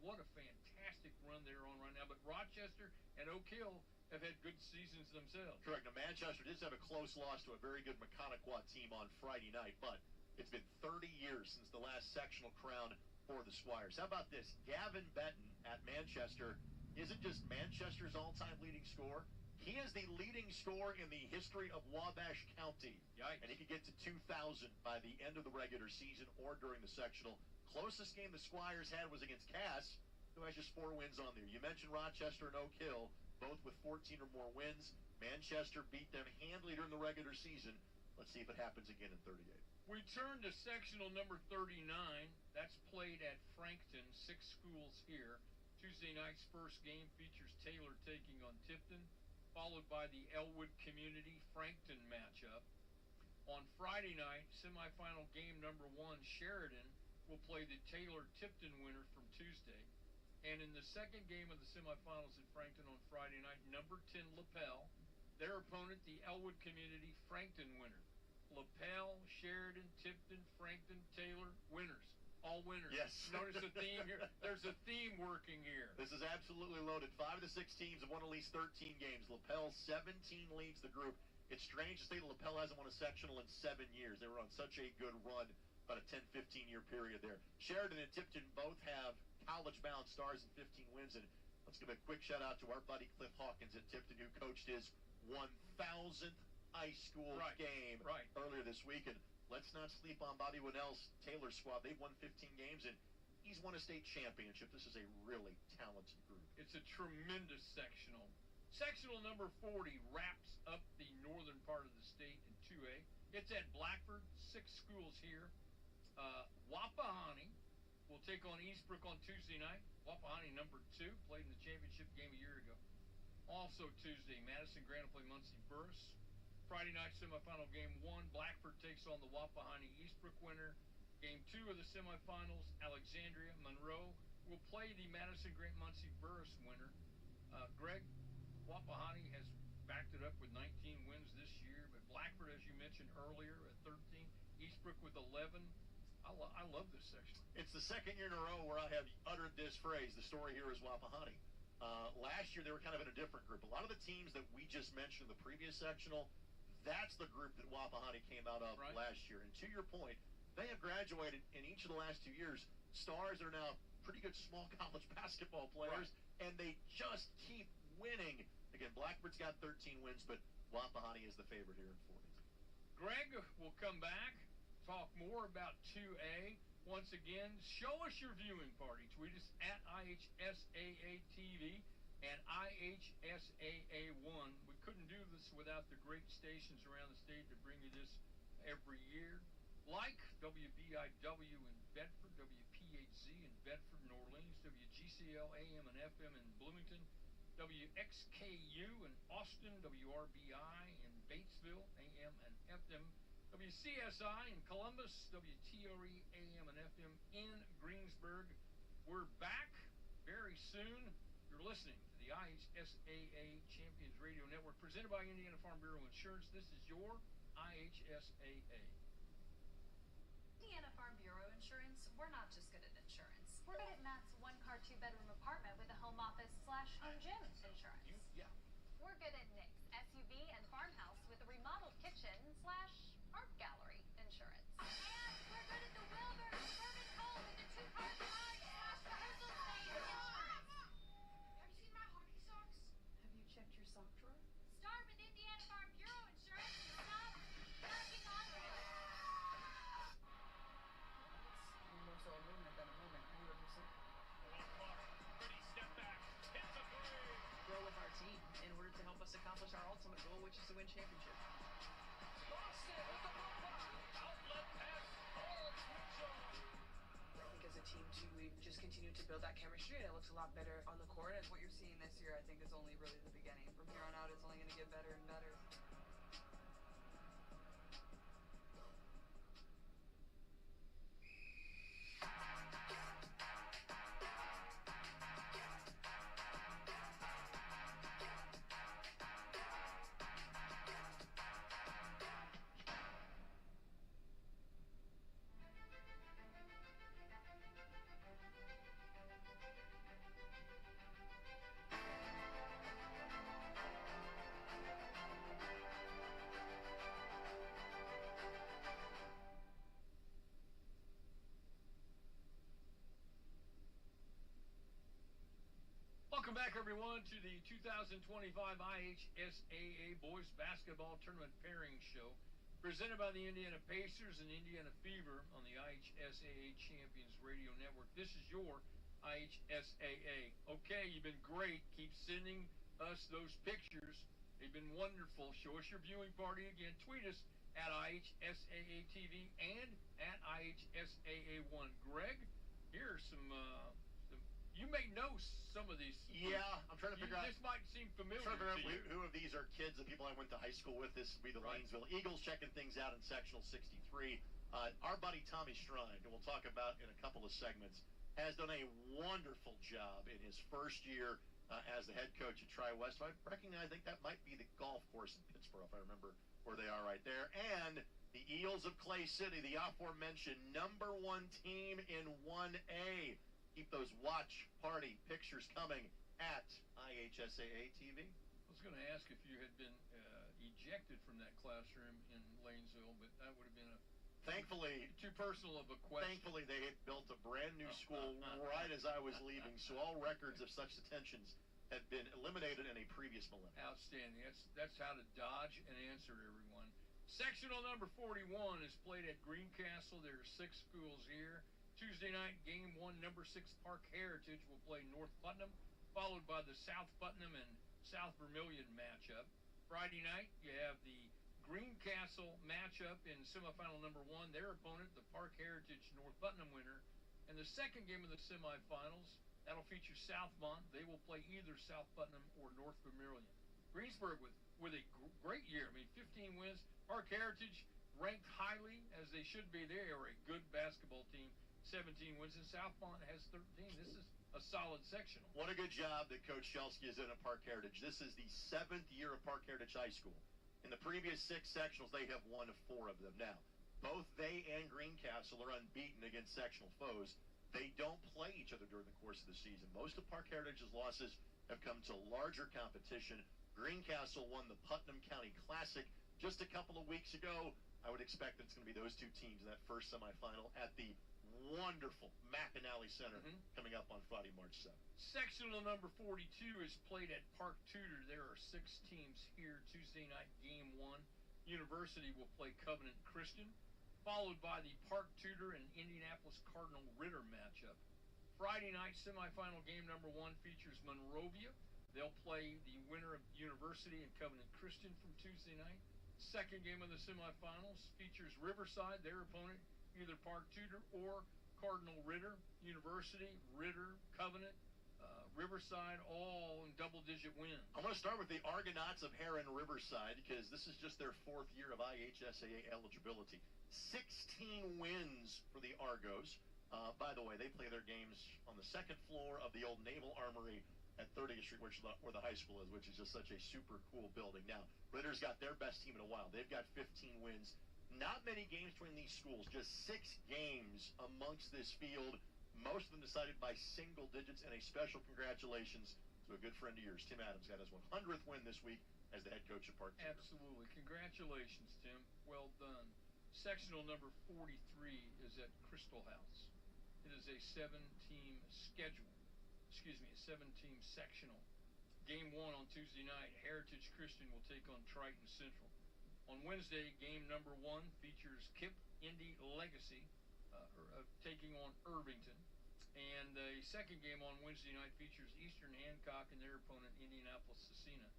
What a fantastic run they're on right now. But Rochester and Oak Hill have had good seasons themselves. Correct. Now, Manchester did have a close loss to a very good Mechaniquot team on Friday night, but it's been 30 years since the last sectional crown for the Squires. How about this? Gavin Benton at Manchester isn't just Manchester's all-time leading scorer. He is the leading scorer in the history of Wabash County. Yikes. And he could get to 2,000 by the end of the regular season or during the sectional. Closest game the Squires had was against Cass, who has just 4 wins on there. You mentioned Rochester and Oak Hill, both with 14 or more wins. Manchester beat them handily during the regular season. Let's see if it happens again in 38. We turn to sectional number 39. That's played at Frankton. 6 schools here. Tuesday night's first game features Taylor taking on Tipton, followed by the Elwood Community Frankton matchup. On Friday night, semifinal game number 1, Sheridan will play the Taylor-Tipton winner from Tuesday. And in the second game of the semifinals at Frankton on Friday night, number 10, Lapel, their opponent, the Elwood Community Frankton winner. Lapel, Sheridan, Tipton, Frankton, Taylor, winners. All winners. Yes. Notice the theme here. There's a theme working here. This is absolutely loaded. 5 of the 6 teams have won at least 13 games. Lapel, 17 leads the group. It's strange to say Lapel hasn't won a sectional in 7 years. They were on such a good run, about a 10-15-year period there. Sheridan and Tipton both have college-bound stars and 15 wins. And let's give a quick shout-out to our buddy Cliff Hawkins at Tipton, who coached his 1,000th high school game earlier this week. And let's not sleep on Bobby Winnell's Taylor squad. They've won 15 games, and he's won a state championship. This is a really talented group. It's a tremendous sectional. Sectional number 40 wraps up the northern part of the state in 2A. It's at Blackford. 6 schools here. Wapahani will take on Eastbrook on Tuesday night. Wapahani, number 2, played in the championship game a year ago. Also Tuesday, Madison Grand will play Muncie Burris. Friday night semifinal game 1, Blackford takes on the Wapahani Eastbrook winner. Game 2 of the semifinals, Alexandria Monroe will play the Madison Grant Muncie Burris winner. Greg, Wapahani has backed it up with 19 wins this year, but Blackford, as you mentioned earlier, at 13, Eastbrook with 11. I love this section. It's the second year in a row where I have uttered this phrase. The story here is Wapahani. Last year, they were kind of in a different group. A lot of the teams that we just mentioned in the previous sectional, that's the group that Wapahani came out of last year. And to your point, they have graduated in each of the last 2 years. Stars are now pretty good small college basketball players, and they just keep winning. Again, Blackbird's got 13 wins, but Wapahani is the favorite here in 40. Greg will come back, talk more about 2A. Once again, show us your viewing party. Tweet us at IHSAA TV and IHSAA1. We couldn't do this without the great stations around the state that bring you this every year. Like WBIW in Bedford, WPHZ in Bedford, New Orleans, WGCL AM and FM in Bloomington, WXKU in Austin, WRBI in Batesville, AM and FM, WCSI in Columbus, WTRE AM and FM in Greensburg. We're back very soon. You're listening to the IHSAA Champions Radio Network presented by Indiana Farm Bureau Insurance. This is your IHSAA. Indiana Farm Bureau Insurance, we're not just good at insurance. We're good at Matt's one-car, two-bedroom apartment with a home office/home gym insurance. We're good at Nick's SUV and farmhouse with a remodeled kitchen/art gallery insurance. And we're good at the Wilbur suburban home with the two-car garage/rehearsal space insurance. Have you seen my hockey socks? Have you checked your sock drawer? Start with Indiana Farm Bureau Insurance and stop knocking on wood. It's more so a movement than a moment, 100%. Pretty step back. Hits a three. Grow with our team in order to help us accomplish our ultimate goal, which is to win championship. Boston with the pop-up. Outlet pass. Holds Mitchell. I think as a team, too, we've just continued to build that chemistry, and it looks a lot better on the court. And what you're seeing this year, I think, is only really the beginning. From here on out, it's only going to get better and better. Welcome back, everyone, to the 2025 IHSAA Boys Basketball Tournament Pairing Show, presented by the Indiana Pacers and Indiana Fever on the IHSAA Champions Radio Network. This is your IHSAA. Okay, you've been great. Keep sending us those pictures. They've been wonderful. Show us your viewing party again. Tweet us at IHSAA TV and at IHSAA1. Greg, here are some you may know some of these. Yeah, I'm trying to figure out. This might seem familiar to you. Who of these are kids and people I went to high school with. This would be the Lanesville Eagles checking things out in Sectional 63. Our buddy Tommy Strine, who we'll talk about in a couple of segments, has done a wonderful job in his first year as the head coach at Tri-West. I recognize, I think that might be the golf course in Pittsburgh, if I remember where they are right there. And the Eels of Clay City, the aforementioned #1 team in 1A. Keep those watch party pictures coming at IHSAA TV. I was going to ask if you had been ejected from that classroom in Lanesville, but that would have been thankfully too personal of a question. Thankfully, they had built a brand new school right as I was leaving, so all records of such detentions had been eliminated in a previous millennium. Outstanding. That's how to dodge an answer, everyone. Sectional number 41 is played at Greencastle. There are 6 schools here. Tuesday night, game 1, number 6 Park Heritage will play North Putnam, followed by the South Putnam and South Vermilion matchup. Friday night, you have the Greencastle matchup in semifinal number 1. Their opponent, the Park Heritage North Putnam winner. And the second game of the semifinals, That'll feature Southmont. They will play either South Putnam or North Vermilion. Greensburg with a great year. I mean, 15 wins. Park Heritage ranked highly, as they should be. They are a good basketball team. 17 wins, and Southmont has 13. This is a solid sectional. What a good job that Coach Shelsky is in at Park Heritage. This is the 7th year of Park Heritage High School. In the previous 6 sectionals, they have won 4 of them. Now, both they and Greencastle are unbeaten against sectional foes. They don't play each other during the course of the season. Most of Park Heritage's losses have come to larger competition. Greencastle won the Putnam County Classic just a couple of weeks ago. I would expect that it's going to be those 2 teams in that first semifinal at the wonderful McAnally Center coming up on Friday, March 7th. Sectional number 42 is played at Park Tudor. There are 6 teams here. Tuesday night, game 1. University will play Covenant Christian, followed by the Park Tudor and Indianapolis Cardinal Ritter matchup. Friday night, semifinal game number 1 features Monrovia. They'll play the winner of University and Covenant Christian from Tuesday night. Second game of the semifinals features Riverside, their opponent, either Park Tudor or Cardinal Ritter. University, Ritter, Covenant, Riverside, all in double-digit wins. I'm going to start with the Argonauts of Heron Riverside because this is just their 4th year of IHSAA eligibility. 16 wins for the Argos. By the way, they play their games on the 2nd floor of the old Naval Armory at 30th Street, where the high school is, which is just such a super cool building. Now, Ritter's got their best team in a while. They've got 15 wins. Not many games between these schools, just 6 games amongst this field. Most of them decided by single digits, and a special congratulations to a good friend of yours. Tim Adams got his 100th win this week as the head coach of Park Tudor. Absolutely. Congratulations, Tim. Well done. Sectional number 43 is at Crystal House. It is a 7-team schedule. A 7-team sectional. Game 1 on Tuesday night, Heritage Christian will take on Triton Central. On Wednesday, game number 1 features Kip Indy Legacy taking on Irvington. And the second game on Wednesday night features Eastern Hancock and their opponent, Indianapolis Cecina.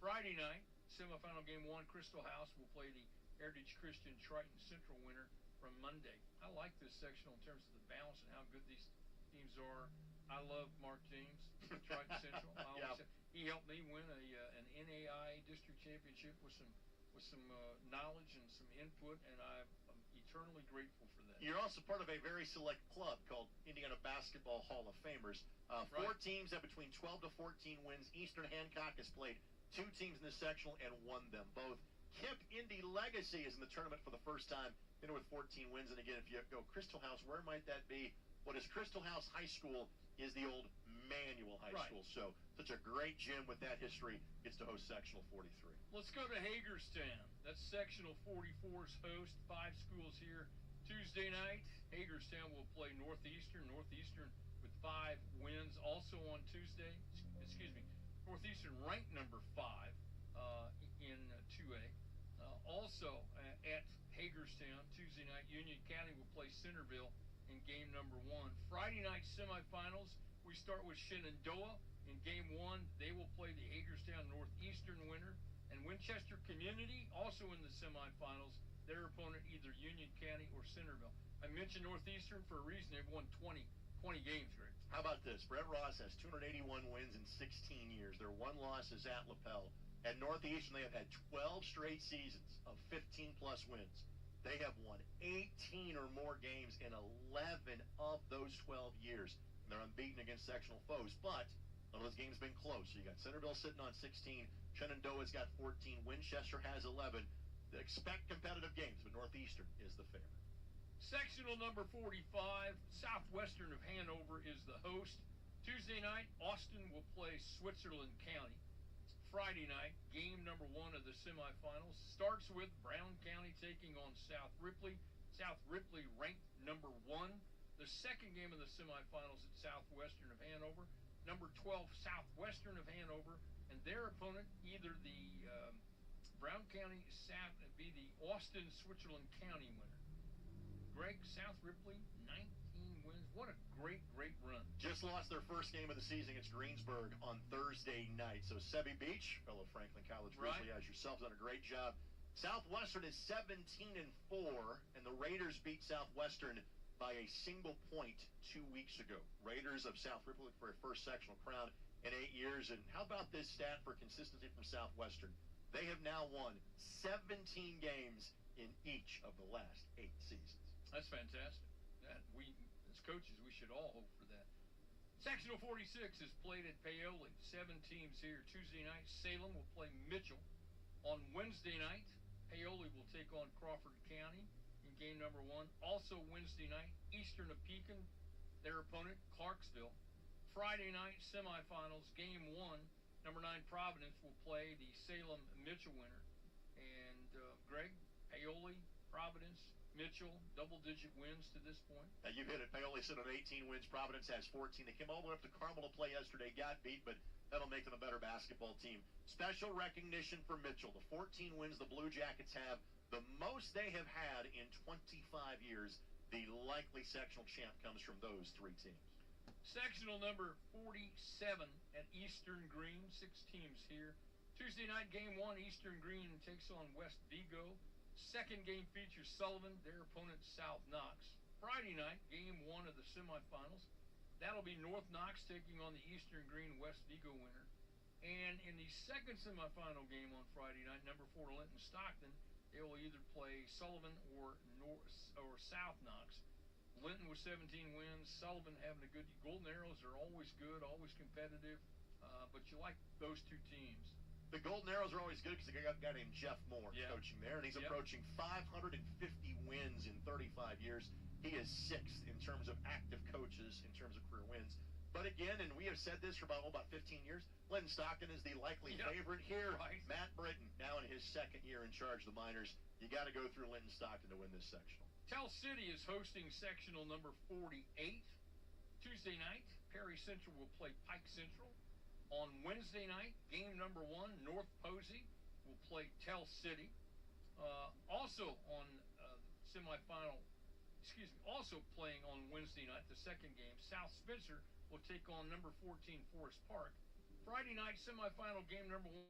Friday night, semifinal game 1, Crystal House will play the Heritage Christian Triton Central winner from Monday. I like this sectional in terms of the balance and how good these teams are. I love Mark James, Triton Central. He helped me win an NAI district championship with some knowledge and some input, and I'm eternally grateful for that. You're also part of a very select club called Indiana Basketball Hall of Famers. 4 teams have between 12 to 14 wins. Eastern Hancock has played 2 teams in the sectional and won them both. Kip Indy Legacy is in the tournament for the first time, with 14 wins. And again, if you go Crystal House, where might that be? What is Crystal House High School is the old Manual High School. So such a great gym with that history gets to host sectional 43. Let's go to Hagerstown. That's sectional 44's host. 5 schools here. Tuesday night, Hagerstown will play Northeastern. Northeastern with 5 wins. Also on Tuesday, Northeastern ranked number 5 in 2A. Also at Hagerstown, Tuesday night, Union County will play Centerville in game number 1. Friday night semifinals, we start with Shenandoah. In game 1, they will play the Hagerstown Northeastern winner. And Winchester Community, also in the semifinals, their opponent either Union County or Centerville. I mentioned Northeastern for a reason. They've won 20 games, Rick. How about this? Brett Ross has 281 wins in 16 years. Their one loss is at LaPel. At Northeastern, they have had 12 straight seasons of 15-plus wins. They have won 18 or more games in 11 of those 12 years. And they're unbeaten against sectional foes, but none of those games have been close. So you got Centerville sitting on 16. Shenandoah's got 14. Winchester has 11. They expect competitive games, but Northeastern is the favorite. Sectional number 45, Southwestern of Hanover is the host. Tuesday night, Austin will play Switzerland County. Friday night, game number 1 of the semifinals starts with Brown County taking on South Ripley. South Ripley ranked number 1. The second game of the semifinals at Southwestern of Hanover, number 12 Southwestern of Hanover, and their opponent either the Brown County be the Austin Switzerland County winner. Greg, South Ripley, 19 wins. What a great run. Just lost their first game of the season against Greensburg on Thursday night. So Sebby Beach, fellow Franklin College Grizzly, as yourself, done a great job. Southwestern is 17-4, and the Raiders beat Southwestern by a single point 2 weeks ago. Raiders of South Ripley for a first sectional crown in 8 years. And how about this stat for consistency from Southwestern? They have now won 17 games in each of the last 8 seasons. That's fantastic. That we, as coaches, we should all hope for that. Sectional 46 is played at Paoli. 7 teams here. Tuesday night, Salem will play Mitchell. On Wednesday night, Paoli will take on Crawford County in game number 1. Also Wednesday night, Eastern Apecan, their opponent, Clarksville. Friday night, semifinals, game 1. Number 9, Providence will play the Salem Mitchell winner. And Greg, Paoli, Providence, Mitchell, double-digit wins to this point. Now you hit it. Paoli sit on 18 wins. Providence has 14. They came all the way up to Carmel to play yesterday, got beat, but that'll make them a better basketball team. Special recognition for Mitchell. The 14 wins the Blue Jackets have, the most they have had in 25 years. The likely sectional champ comes from those 3 teams. Sectional number 47 at Eastern Green. 6 teams here. Tuesday night, game 1, Eastern Green takes on West Vigo. Second game features Sullivan, their opponent South Knox. Friday night, game 1 of the semifinals. That'll be North Knox taking on the Eastern Green West Vigo winner. And in the second semifinal game on Friday night, number 4 Linton Stockton, they will either play Sullivan or South Knox. Linton with 17 wins, Sullivan having a good. Golden Arrows are always good, always competitive, but you like those 2 teams. The Golden Arrows are always good because they got a guy named Jeff Moore coaching there, and he's approaching 550 wins in 35 years. He is 6th in terms of active coaches, in terms of career wins. But again, and we have said this for about 15 years, Linton Stockton is the likely favorite here. Right. Matt Britton, now in his 2nd year in charge of the Miners. You got to go through Linton Stockton to win this sectional. Tell City is hosting sectional number 48. Tuesday night, Perry Central will play Pike Central. On Wednesday night, game number 1, North Posey will play Tell City. Also on also playing on Wednesday night, the second game, South Spencer will take on number 14 Forest Park. Friday night, semifinal game number 1.